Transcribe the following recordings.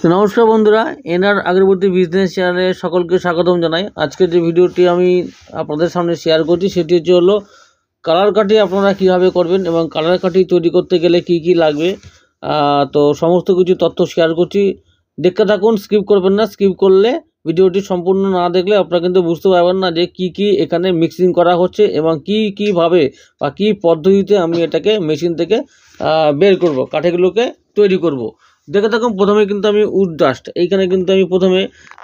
তো নমস্কার বন্ধুরা, এনআর আগরবতী বিজনেস চ্যানেলে সকলকে স্বাগতম জানাই। আজকের যে ভিডিওটি আমি আপনাদের সামনে শেয়ার করছি সেটি হলো কালার কাটি আপনারা কিভাবে করবেন এবং কালার কাটি তৈরি করতে গেলে কি কি লাগবে। তো সমস্ত কিছু তথ্য শেয়ার করছি, দেখতে থাকুন, স্কিপ করবেন না। স্কিপ করলে ভিডিওটি সম্পূর্ণ না দেখলে আপনারা কিন্তু বুঝতে পারবেন না যে কি কি এখানে মিক্সিং করা হচ্ছে এবং কীভাবে বা কী পদ্ধতিতে আমি এটাকে মেশিন থেকে বের করব, কাঠিগুলোকে তৈরি করব। দেখে থাকুন, প্রথমে কিন্তু আমি উড ডাস্ট, এইখানে কিন্তু আমি প্রথমে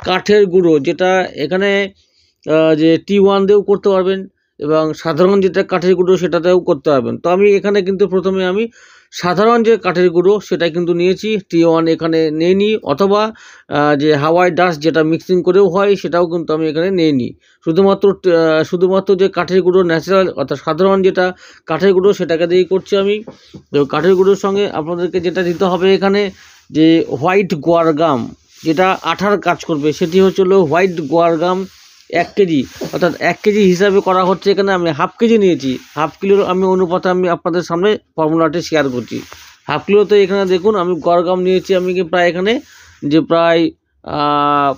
কাঠের গুঁড়ো, যেটা এখানে যে T1 দিয়েও করতে পারবেন এবং সাধারণ যেটা কাঠের গুঁড়ো সেটাতেও করতে পারবেন। তো আমি এখানে কিন্তু প্রথমে আমি সাধারণ যে কাঠের গুঁড়ো সেটা কিন্তু নিয়েছি, T1 এখানে নিয়ে নিই, অথবা যে হাওয়াই ডাস্ট যেটা মিক্সিং করেও হয় সেটাও কিন্তু আমি এখানে নিয়ে নিই। শুধুমাত্র যে কাঠের গুঁড়ো ন্যাচারাল অর্থাৎ সাধারণ যেটা কাঠের গুঁড়ো সেটাকে দিয়েই করছি আমি। তো কাঠের গুঁড়োর সঙ্গে আপনাদেরকে যেটা দিতে হবে এখানে যে হোয়াইট গোয়ারগাম, যেটা আঠার কাজ করবে, সেটি হলো হোয়াইট গোয়ারগাম 1 কেজি, অর্থাৎ 1 কেজি হিসাবে করা হচ্ছে। এখানে আমি হাফ কেজি নিয়েছি, হাফ কিলোর আমি অনুপাতে আমি আপনাদের সামনে ফর্মুলাটি শেয়ার করছি। হাফ কিলোতে এখানে দেখুন আমি গোয়ারগাম নিয়েছি, আমি প্রায় এখানে যে প্রায়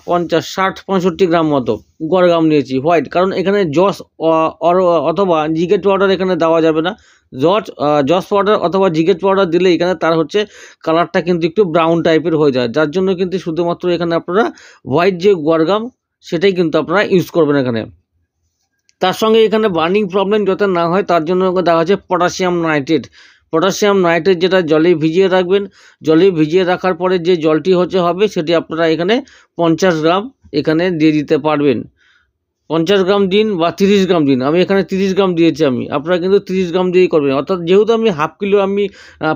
50, 60, 65 গ্রাম মতো গোয়ারগাম নিয়েছি হোয়াইট, কারণ এখানে জস অথবা জিগেট পাউডার এখানে দেওয়া যাবে না। জস পাউডার অথবা জিগেট পাউডার দিলে এখানে তার হচ্ছে কালারটা কিন্তু একটু ব্রাউন টাইপের হয়ে যায়, যার জন্য কিন্তু শুধুমাত্র এখানে আপনারা হোয়াইট যে গোয়ারগাম সেটাই কিন্তু আপনারা ইউজ করবেন এখানে। তার সঙ্গে এখানে বার্নিং প্রবলেম যাতে না হয় তার জন্য দেওয়া হচ্ছে পটাশিয়াম নাইট্রেট, যেটা জলে ভিজিয়ে রাখবেন। জলে ভিজিয়ে রাখার পরে যে জলটি হবে সেটি আপনারা এখানে 50 গ্রাম এখানে দিয়ে দিতে পারবেন। 50 গ্রাম দিন বা 30 গ্রাম দিন, আমি এখানে 30 গ্রাম দিয়েছি আমি, আপনারা কিন্তু 30 গ্রাম দিয়েই করবেন। অর্থাৎ যেহেতু আমি হাফ কিলো আমি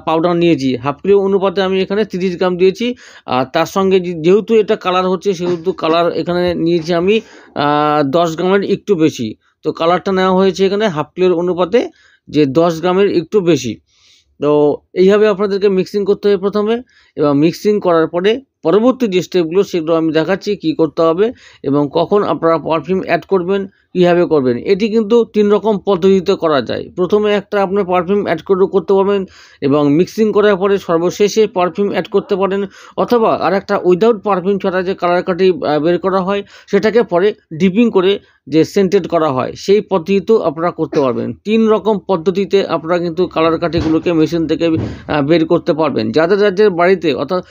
পাউডার নিয়েছি, হাফ কিলো অনুপাতে আমি এখানে 30 গ্রাম দিয়েছি। আর তার সঙ্গে যেহেতু এটা কালার হচ্ছে সেহেতু কালার এখানে নিয়েছি আমি 10 গ্রামের একটু বেশি। তো কালারটা নেওয়া হয়েছে এখানে হাফ কিলোর অনুপাতে যে 10 গ্রামের একটু বেশি। তো এইভাবে আপনাদেরকে মিক্সিং করতে হবে প্রথমে, এবং মিক্সিং করার পরে পরবর্তী যে স্টেপগুলো সেগুলো আমি দেখাচ্ছি কি করতে হবে এবং কখন আপনারা পারফিউম অ্যাড করবেন, কীভাবে করবেন। এটি কিন্তু 3 রকম পদ্ধতিতে করা যায়। প্রথমে একটা আপনার পারফিউম অ্যাড করতে পারবেন এবং মিক্সিং করার পরে সর্বশেষে পারফিউম অ্যাড করতে পারেন, অথবা আর একটা উইদাউট পারফিউম ছাড়া যে কালার কাটি বের করা হয় সেটাকে পরে ডিপিং করে যে সেন্টেড করা হয় সেই পদ্ধতিতেও আপনারা করতে পারবেন। 3 রকম পদ্ধতিতে আপনারা কিন্তু কালার কাঠিগুলোকে মেশিন থেকে বের করতে পারবেন। যাদের বাড়িতে অর্থাৎ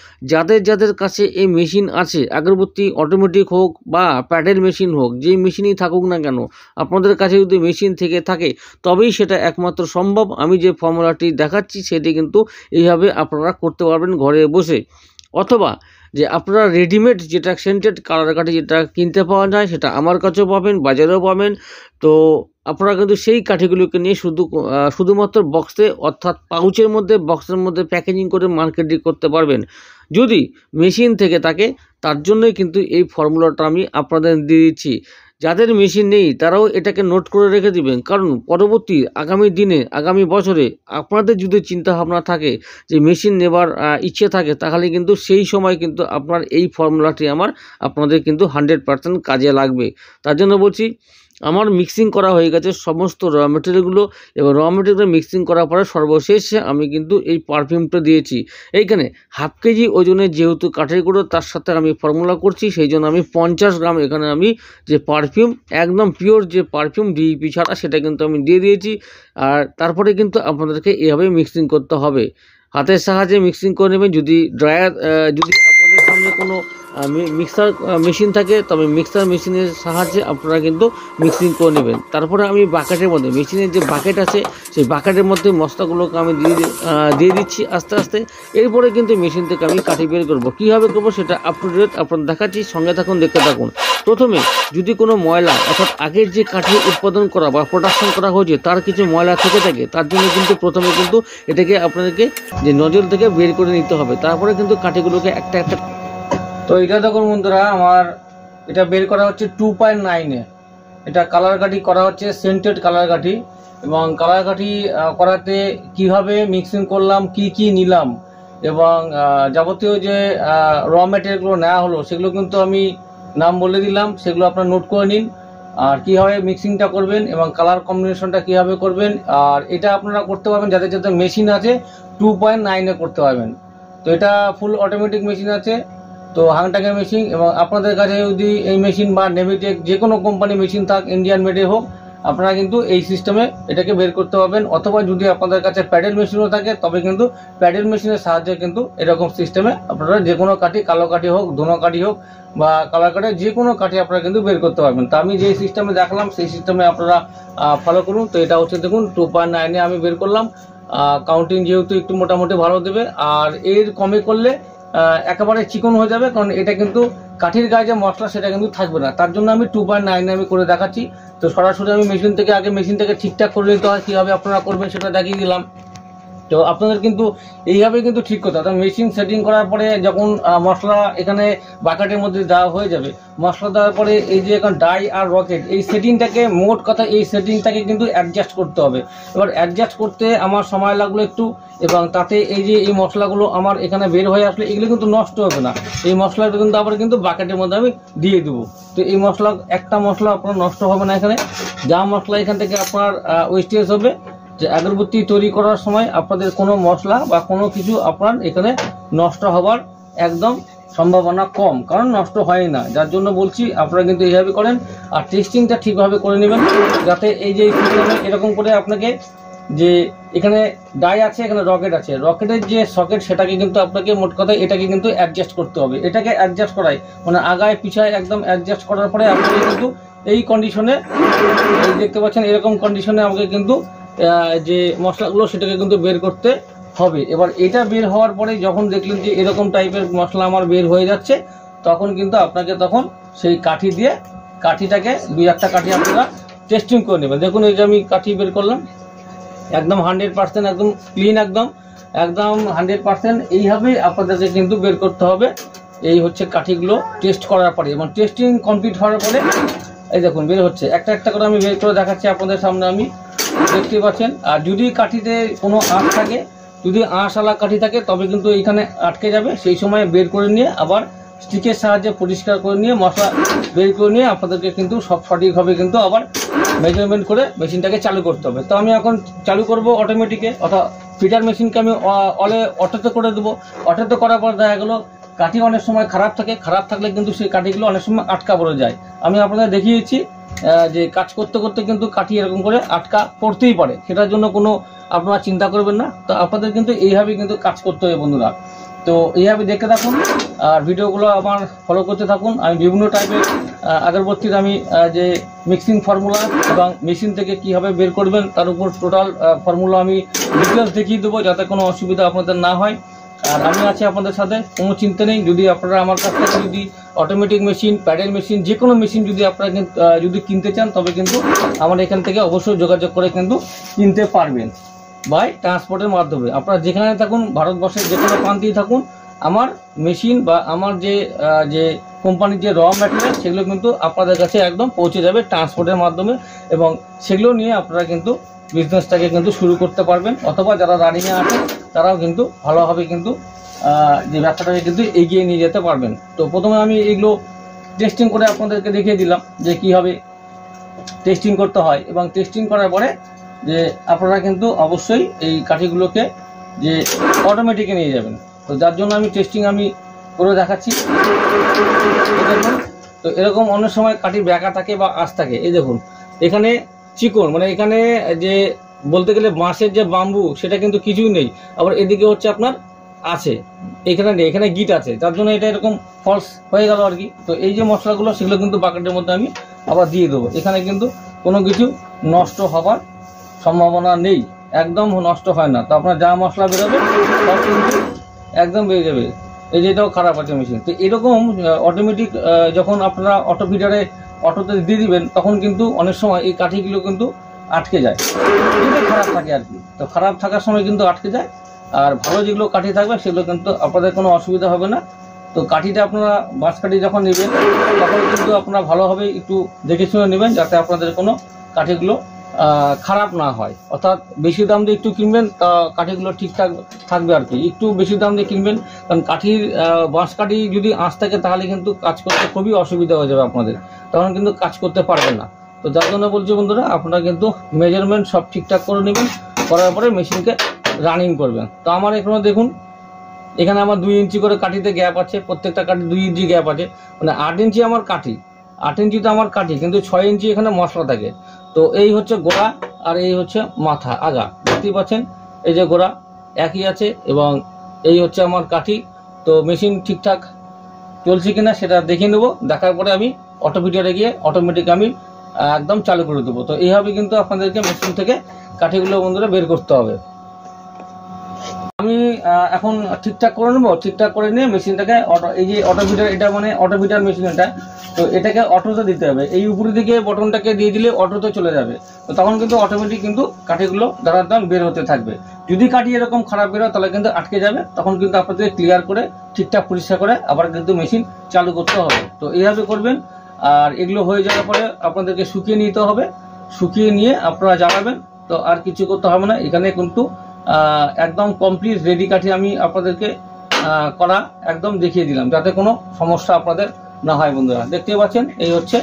যাদের কাছে এই মেশিন আছে, আগরবাতি অটোমেটিক হোক বা প্যাডেল মেশিন হোক, যেই মেশিনই থাকুক না কেন, আপনাদের কাছে যদি মেশিন থেকে থাকে তবেই সেটা একমাত্র সম্ভব। আমি যে ফর্মুলাটি দেখাচ্ছি সেটি কিন্তু এইভাবে আপনারা করতে পারবেন ঘরে বসে, অথবা যে আপনারা রেডিমেড যেটা সেন্টেড কালার কাঠি যেটা কিনতে পাওয়া যায় সেটা আমার কাছেও পাবেন, বাজারেও পাবেন। তো আপনারা কিন্তু সেই কাঠিগুলোকে নিয়ে শুধুমাত্র বক্সে অর্থাৎ বক্সের মধ্যে প্যাকেজিং করে মার্কেটিং করতে পারবেন। যদি মেশিন থেকে থাকে তার জন্যই কিন্তু এই ফর্মুলাটা আমি আপনাদের দিয়ে দিচ্ছি। যাদের মেশিন নেই তারাও এটাকে নোট করে রেখে দিবেন, কারণ পরবর্তী আগামী দিনে আগামী বছরে আপনাদের যদি চিন্তা ভাবনা থাকে যে মেশিন নেবার ইচ্ছে থাকে, তাহলে কিন্তু সেই সময় কিন্তু আপনার এই ফর্মুলাটি আপনাদের কিন্তু 100% কাজে লাগবে। তার জন্য বলছি, আমার মিক্সিং করা হয়ে গেছে সমস্ত র মেটেরিয়ালগুলো, এবং র মেটেরিয়াল মিক্সিং করার পরে সর্বশেষে আমি কিন্তু এই পারফিউমটা দিয়েছি। এইখানে হাফ কেজি ওজনের যেহেতু কাঠের গুঁড়ো তার সাথে আমি ফর্মুলা করছি, সেই জন্য আমি 50 গ্রাম এখানে আমি যে পারফিউম, একদম পিওর যে পারফিউম ডিইপি ছাড়া, সেটা কিন্তু আমি দিয়ে দিয়েছি। আর তারপরে কিন্তু আপনাদেরকে এভাবে মিক্সিং করতে হবে, হাতের সাহায্যে মিক্সিং করে নেবেন। যদি আপনাদের সামনে কোনো মিক্সার মেশিন থাকে তবে মিক্সার মেশিনের সাহায্যে আপনারা কিন্তু মিক্সিং করে নেবেন। তারপরে আমি বাকেটের মধ্যে, মেশিনের যে বাকেট আছে সেই বাকেটের মধ্যে মশলাগুলোকে আমি দিয়ে দিচ্ছি আস্তে আস্তে। এরপরে কিন্তু মেশিন থেকে আমি কাঠি বের করবো। কীভাবে করবো সেটা আপ টু ডেট আপনারা দেখাচ্ছি, সঙ্গে থাকুন, দেখতে থাকুন। প্রথমে যদি কোনো ময়লা অর্থাৎ আগের যে কাঠি উৎপাদন করা বা প্রোডাকশন করা হয়েছে তার কিছু ময়লা থেকে থাকে, তার জন্য কিন্তু প্রথমে কিন্তু এটাকে আপনাদেরকে যে নজল থেকে বের করে নিতে হবে, তারপরে কিন্তু কাঠিগুলোকে একটা একটা। তো এটা দেখুন বন্ধুরা, আমার এটা বের করা হচ্ছে 2.9-এ। এটা কালার কাঠি করা হচ্ছে, সেন্টেড কালার কাঠি। এবং কালার কাঠি করাতে কিভাবে মিক্সিং করলাম, কি নিলাম, এবং যাবতীয় যে র ম্যাটেরিয়ালগুলো নেওয়া হলো সেগুলো কিন্তু আমি নাম বলে দিলাম, সেগুলো আপনারা নোট করে নিন। আর কীভাবে মিক্সিংটা করবেন এবং কালার কম্বিনেশনটা কীভাবে করবেন, আর এটা আপনারা করতে পারবেন যাদের মেশিন আছে 2.9-এ করতে পারবেন। তো এটা ফুল অটোমেটিক মেশিন আছে, তো হাংটাকের মেশিন, এবং আপনাদের কাছে যদি এই মেশিন বা নেভিটেক যে কোনো কোম্পানি মেশিন থাক, ইন্ডিয়ান মেডে হোক, আপনারা কিন্তু এই সিস্টেমে এটাকে বের করতে পারবেন। অথবা যদি আপনাদের কাছে প্যাডেল মেশিনও থাকে তবে কিন্তু প্যাডেল মেশিনের সাহায্যে কিন্তু এরকম সিস্টেমে আপনারা যে কোনো কাঠি, কালো কাঠি হোক, ধুনো কাঠি হোক বা কালার কাঠি, যে কোনো কাঠি আপনারা কিন্তু বের করতে পারবেন। তো আমি যে সিস্টেমে দেখালাম সেই সিস্টেমে আপনারা ফলো করুন। তো এটা হচ্ছে দেখুন 2.9-এ আমি বের করলাম। কাউন্টিং যেহেতু একটু মোটামুটি ভালো দেবে, আর এর কমে করলে একেবারে চিকন হয়ে যাবে, কারণ এটা কিন্তু কাঠির গায়ে যে মশলা সেটা কিন্তু থাকবে না। তার জন্য আমি 2.9-এ আমি করে দেখাচ্ছি। তো সরাসরি আমি মেশিন থেকে ঠিকঠাক করে নিতে হয়, কীভাবে আপনারা করবেন সেটা দেখিয়ে দিলাম। তো আপনাদের কিন্তু এইভাবে কিন্তু ঠিক করতে হবে। মেশিন সেটিং করার পরে যখন মশলা এখানে বাকেটের মধ্যে দেওয়া হয়ে যাবে, মশলা দেওয়ার পরে এই যে এখন ডাই আর রকেট, এই সেটিংটাকে, মোট কথা এই সেটিংটাকে কিন্তু অ্যাডজাস্ট করতে হবে। এবার অ্যাডজাস্ট করতে আমার সময় লাগলো একটু, এবং তাতে এই যে এই মশলাগুলো আমার এখানে বের হয়ে আসলে এগুলো কিন্তু নষ্ট হবে না। এই মশলাটা কিন্তু আবার কিন্তু বাকেটের মধ্যে আমি দিয়ে দেবো। তো এই মশলা, একটা মশলা আপনার নষ্ট হবে না। এখানে যা মশলা এখান থেকে আপনার ওয়েস্টেজ হবে, যে আগরবাতি তৈরি করার সময় আপনাদের কোনো মশলা বা কোনো কিছু আপনার এখানে নষ্ট হওয়ার একদম সম্ভাবনা কম, কারণ নষ্ট হয় না। যার জন্য বলছি আপনারা কিন্তু এইভাবে করেন, আর টেস্টিংটা ঠিকভাবে করে নেবেন, যাতে এই যে এরকম করে আপনাকে, যে এখানে ডাই আছে, এখানে রকেট আছে, রকেটের যে সকেট সেটাকে কিন্তু আপনাকে, মোট কথা এটাকে কিন্তু অ্যাডজাস্ট করতে হবে। এটাকে অ্যাডজাস্ট করাই মানে আগায় পিছায় একদম অ্যাডজাস্ট করার পরে আপনাকে কিন্তু এই কন্ডিশনে, এই দেখতে পাচ্ছেন এরকম কন্ডিশনে আমাকে কিন্তু যে মশলাগুলো সেটাকে কিন্তু বের করতে হবে। এবার এটা বের হওয়ার পরে যখন দেখলেন যে এরকম টাইপের মশলা আমার বের হয়ে যাচ্ছে, তখন কিন্তু আপনাকে তখন সেই কাঠি দিয়ে কাঠিটাকে 2-1টা কাঠি আপনারা টেস্টিং করে নেবেন। দেখুন এই যে আমি কাঠি বের করলাম, একদম 100%, একদম ক্লিন, একদম 100%। এইভাবেই আপনাদেরকে কিন্তু বের করতে হবে। এই হচ্ছে কাঠিগুলো টেস্ট করার পরে, এবং টেস্টিং কমপ্লিট হওয়ার পরে এই দেখুন বের হচ্ছে। একটা একটা করে আমি বের করে দেখাচ্ছি আপনাদের সামনে, আমি দেখতে পাচ্ছেন। আর যদি কাঠিতে কোনো আঁশ থাকে, যদি আঁশওয়ালা কাঠি থাকে, তবে কিন্তু এইখানে আটকে যাবে। সেই সময় বের করে নিয়ে আবার স্টিকের সাহায্যে পরিষ্কার করে নিয়ে, মশলা বের করে নিয়ে আপনাদেরকে কিন্তু সব সঠিকভাবে কিন্তু আবার মেজারমেন্ট করে মেশিনটাকে চালু করতে হবে। তো আমি এখন চালু করব অটোমেটিকে, অথবা ফিটার মেশিনকে আমি অটোতে করে দেবো। অটোতে করার পর দেখা গেলো কাঠি অনেক সময় খারাপ থাকে, খারাপ থাকলে কিন্তু সেই কাঠিগুলো অনেক সময় আটকা পড়ে যায়। আমি আপনাদের দেখিয়েছি যে কাজ করতে করতে কিন্তু কাঠি এরকম করে আটকা পড়তেই পারে, সেটার জন্য কোনো আপনারা চিন্তা করবেন না। তো আপনাদের কিন্তু এইভাবে কিন্তু কাজ করতে হবে বন্ধুরা। তো এইভাবে দেখতে থাকুন আর ভিডিওগুলো আমার ফলো করতে থাকুন। আমি বিভিন্ন টাইপের আগরবাতির আমি যে মিক্সিং ফর্মুলা এবং মেশিন থেকে কীভাবে বের করবেন তার উপর টোটাল ফর্মুলা আমি ডিটেলস দেখিয়ে দেবো, যাতে কোনো অসুবিধা আপনাদের না হয়। আর আমি আছি আপনাদের সাথে, কোনো চিন্তা নেই। যদি আপনারা আমার কাছ থেকে যদি অটোমেটিক মেশিন, প্যাডেল মেশিন, যে কোনো মেশিন যদি আপনারা যদি কিনতে চান, তবে কিন্তু আমার এখান থেকে অবশ্যই যোগাযোগ করে কিন্তু কিনতে পারবেন বাই ট্রান্সপোর্টের মাধ্যমে। আপনারা যেখানে থাকুন, ভারতবর্ষের যে কোনো প্রান্তেই থাকুন, আমার মেশিন বা আমার যে কোম্পানির যে র ম্যাটেরিয়াল সেগুলো কিন্তু আপনাদের কাছে একদম পৌঁছে যাবে ট্রান্সপোর্টের মাধ্যমে, এবং সেগুলো নিয়ে আপনারা কিন্তু বিজনেসটাকে কিন্তু শুরু করতে পারবেন। অথবা যারা রানিংয়ে আছেন তারাও কিন্তু ভালোভাবে কিন্তু যে ব্যবসাটাকে কিন্তু এগিয়ে নিয়ে যেতে পারবেন। তো প্রথমে আমি এগুলো টেস্টিং করে আপনাদেরকে দেখিয়ে দিলাম যে কীভাবে টেস্টিং করতে হয়, এবং টেস্টিং করার পরে যে আপনারা কিন্তু অবশ্যই এই কাঠিগুলোকে যে অটোমেটিকে নিয়ে যাবেন। তো যার জন্য আমি টেস্টিং আমি করে দেখাচ্ছি। দেখুন, তো এরকম অনেক সময় কাঠি ব্যাকা থাকে বা আঁশ থাকে। এই দেখুন এখানে চিকন, মানে এখানে যে বলতে গেলে বাঁশের যে বাম্বু সেটা কিন্তু কিছুই নেই, আবার এদিকে হচ্ছে আপনার আছে, এখানে নেই, এখানে গিট আছে, যার জন্য এটা এরকম ফলস হয়ে গেল আর কি। তো এই যে মশলাগুলো সেগুলো কিন্তু বাকেটের মধ্যে আমি আবার দিয়ে দেবো। এখানে কিন্তু কোনো কিছু নষ্ট হওয়ার সম্ভাবনা নেই, একদম নষ্ট হয় না। তো আপনার যা মশলা বেরোবে সব কিন্তু একদম বেরিয়ে যাবে। এই যে এটাও খারাপ আছে মেশিন। তো এরকম অটোমেটিক যখন আপনারা অটো ফিটারে অটোতে দিয়ে দিবেন, তখন কিন্তু অনেক সময় এই কাঠিগুলো কিন্তু আটকে যায়, যদি খারাপ থাকে আর কি। তো খারাপ থাকার সময় কিন্তু আটকে যায়, আর ভালো যেগুলো কাঠি থাকবে সেগুলো কিন্তু আপনাদের কোনো অসুবিধা হবে না। তো কাঠিটা আপনারা বাঁশ কাঠি যখন নেবেন তখন কিন্তু আপনারা ভালোভাবে একটু দেখে শুনে নেবেন, যাতে আপনাদের কোনো কাঠিগুলো খারাপ না হয়। অর্থাৎ বেশি দাম দিয়ে একটু কিনবেন, তা কাঠিগুলো ঠিকঠাক থাকবে আর কি। একটু বেশি দাম দিয়ে কিনবেন, কারণ কাঠির বাঁশ কাঠি যদি আঁশ থাকে তাহলে কিন্তু কাজ করতে খুবই অসুবিধা হয়ে যাবে আপনাদের, তখন কিন্তু কাজ করতে পারবেন না। তো যার জন্য বলছি বন্ধুরা, আপনারা কিন্তু মেজারমেন্ট সব ঠিকঠাক করে নেবেন, করার পরে মেশিনকে রানিং করবেন। তো আমার এখানে দেখুন এখানে আমার 2 ইঞ্চি করে কাঠিতে গ্যাপ আছে, প্রত্যেকটা কাঠি 2 ইঞ্চি গ্যাপ আছে, মানে 8 ইঞ্চি আমার কাঠি, 8 ইঞ্চি তো আমার কাঠি, কিন্তু 6 ইঞ্চি এখানে মশলা থাকে। তো এই হচ্ছে গোড়া আর এই হচ্ছে মাথা আগা, দেখতেই পাচ্ছেন এই যে গোড়া একই আছে এবং এই হচ্ছে আমার কাঠি। তো মেশিন ঠিকঠাক চলছে কিনা সেটা দেখে নেবো, দেখার পরে আমি অটো ভিডিওতে গিয়ে অটোমেটিক আমি একদম চালু করে দেবো। তো এইভাবে কিন্তু আপনাদেরকে মেশিন থেকে কাঠিগুলো বন্ধুরা বের করতে হবে। আমি এখন ঠিকঠাক করে নেবো, ঠিকঠাক করে নিয়ে মেশিনটাকে এই যে অটো ভিটার, এটা মানে অটো ভিটার মেশিন এটা, তো এটাকে অটোতে দিতে হবে। এই উপরের দিকে বটনটাকে দিয়ে দিলে অটোতে চলে যাবে, তো তখন কিন্তু অটোমেটিক কিন্তু কাঠিগুলো দাঁড়াতাম বের হতে থাকবে। যদি কাঠি এরকম খারাপ বেরোয় তাহলে কিন্তু আটকে যাবে, তখন কিন্তু আপনাদের ক্লিয়ার করে ঠিকঠাক পরিষ্কার করে আবার কিন্তু মেশিন চালু করতে হবে। তো এইভাবে করবেন। আর এগুলো হয়ে যাওয়ার পরে আপনাদেরকে শুকিয়ে নিতে হবে, শুকিয়ে নিয়ে আপনারা জ্বালাবেন। তো আর কিছু করতে হবে না, এখানে কিন্তু একদম কমপ্লিট রেডি কাঠি আমি আপনাদেরকে করা একদম দেখিয়ে দিলাম, যাতে কোনো সমস্যা আপনাদের না হয়। বন্ধুরা দেখতে পাচ্ছেন এই হচ্ছে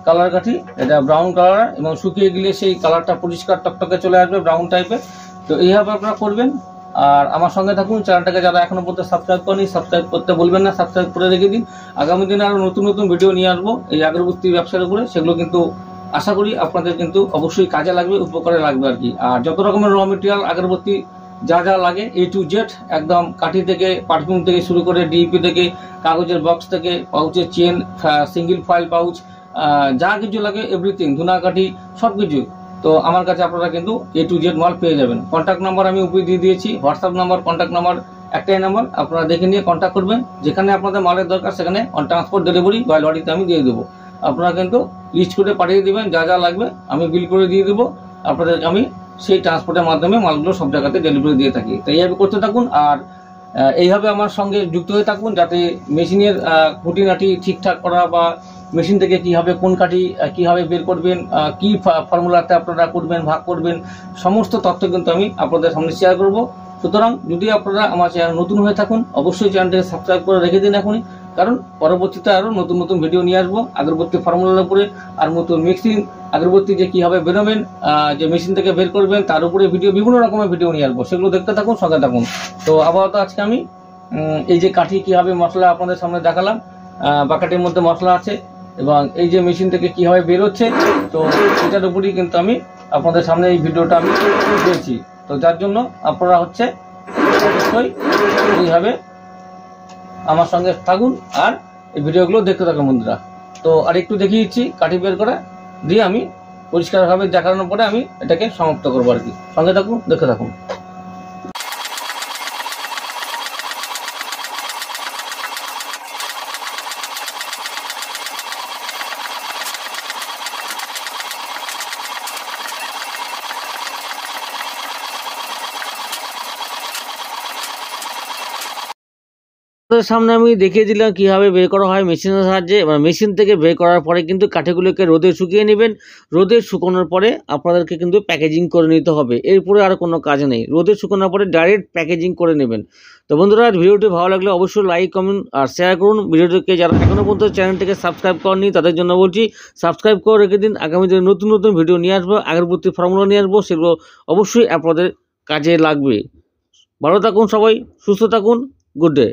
কালার কাঠি, এটা ব্রাউন কালার, এবং শুকিয়ে গেলে সেই কালারটা পরিষ্কার টকটকে চলে আসবে ব্রাউন টাইপের। তো এইভাবে আপনারা করবেন। আর আমার সঙ্গে থাকুন, চ্যানেলটাকে যারা এখনো পর্যন্ত সাবস্ক্রাইব করেনি সাবস্ক্রাইব করতে বলবেন না, সাবস্ক্রাইব করে রেখে দিন। আগামী দিনে আরো নতুন নতুন ভিডিও নিয়ে আসবো এই আগরবাতি ব্যবসার উপরে, সেগুলো কিন্তু আশা করি আপনাদের কিন্তু অবশ্যই কাজে লাগবে, উপকারে লাগবে আর কি। আর যত রকমের র মেটেরিয়াল আগরবাতি যা যা লাগে A to Z, একদম কাঠি থেকে পারফিউম থেকে শুরু করে ডিপি থেকে কাগজের বক্স থেকে পাউচের চেন, সিঙ্গেল ফয়েল পাউচ, যা কিছু লাগে এভরিথিং, ধুনা কাঠি সব কিছু, তো আমার কাছে আপনারা কিন্তু A to Z মাল পেয়ে যাবেন। কন্ট্যাক্ট নাম্বার আমি উপরে দিয়ে দিয়েছি, হোয়াটসঅ্যাপ নাম্বার, কন্ট্যাক্ট নাম্বার একটাই নাম্বার, আপনারা দেখে নিয়ে কন্ট্যাক্ট করবেন। যেখানে আপনাদের মালের দরকার সেখানে অন ট্রান্সপোর্ট ডেলিভারি বা লরিতে আমি দিয়ে দেবো। আপনারা কিন্তু লিস্ট করে পাঠিয়ে দেবেন, যা যা লাগবে আমি বিল করে দিয়ে দেবো আপনাদের, আমি সেই ট্রান্সপোর্টের মাধ্যমে মালগুলো সব জায়গাতে ডেলিভারি দিয়ে থাকি। তো এইভাবে করতে থাকুন আর এইভাবে আমার সঙ্গে যুক্ত হয়ে থাকুন, যাতে মেশিনের খুঁটিনাটি ঠিকঠাক করা বা মেশিন থেকে কীভাবে কোন কাঠি কীভাবে বের করবেন, কি ফর্মুলাতে আপনারা করবেন, ভাগ করবেন, সমস্ত তথ্য কিন্তু আমি আপনাদের সামনে শেয়ার করব। সুতরাং যদি আপনারা আমার চ্যানেল নতুন হয়ে থাকুন অবশ্যই চ্যানেলটাকে সাবস্ক্রাইব করে রেখে দিন এখনই, কারণ পরবর্তীতে আরও নতুন নতুন ভিডিও নিয়ে আসবো আগরবাতি ফর্মুলার উপরে, আর নতুন মিক্সিং আগরবাতি যে কীভাবে বেরোবেন, যে মেশিন থেকে বের করবেন তার উপরে ভিডিও, বিভিন্ন রকমের ভিডিও নিয়ে আসবো, সেগুলো দেখতে থাকুন, সঙ্গে থাকুন। তো আপাতত আজকে আমি এই যে কাঠি কীভাবে মশলা আপনাদের সামনে দেখালাম, বাকাটির মধ্যে মশলা আছে এবং এই যে মেশিন থেকে কীভাবে বেরোচ্ছে, তো এটার উপরই কিন্তু আমি আপনাদের সামনে এই ভিডিওটা আমি দিয়েছি। তো যার জন্য আপনারা হচ্ছে অবশ্যই এইভাবে আমার সঙ্গে থাকুন আর এই ভিডিওগুলো দেখতে থাকুন বন্ধুরা। তো আর একটু দেখিয়ে দিচ্ছি কাঠি বের করা দিয়ে আমি পরিষ্কারভাবে দেখানোর পরে আমি এটাকে সমাপ্ত করবো আর কি। সঙ্গে থাকুন, দেখতে থাকুন। আপনাদের সামনে আমি দেখিয়ে দিলাম কিভাবে বের করা হয় মেশিনের সাহায্যে। এবার মেশিন থেকে বের করার পরে কিন্তু কাঠিগুলোকে রোদে শুকিয়ে নেবেন। রোদে শুকানোর পরে আপনাদেরকে কিন্তু প্যাকেজিং করে নিতে হবে, এরপরে আর কোনো কাজ নেই। রোদে শুকানোর পরে ডাইরেক্ট প্যাকেজিং করে নেবেন। তো বন্ধুরা ভিডিওটি ভালো লাগলে অবশ্যই লাইক, কমেন্ট আর শেয়ার করুন। ভিডিওটিকে যারা এখনও পর্যন্ত চ্যানেলটিকে সাবস্ক্রাইব করেনি তাদের জন্য বলছি সাবস্ক্রাইব করে রেখে দিন। আগামী দিনে নতুন নতুন ভিডিও নিয়ে আসবো, আগরবাতি ফর্মুলা নিয়ে আসবো, সেগুলো অবশ্যই আপনাদের কাজে লাগবে। ভালো থাকুন সবাই, সুস্থ থাকুন, গুড ডে।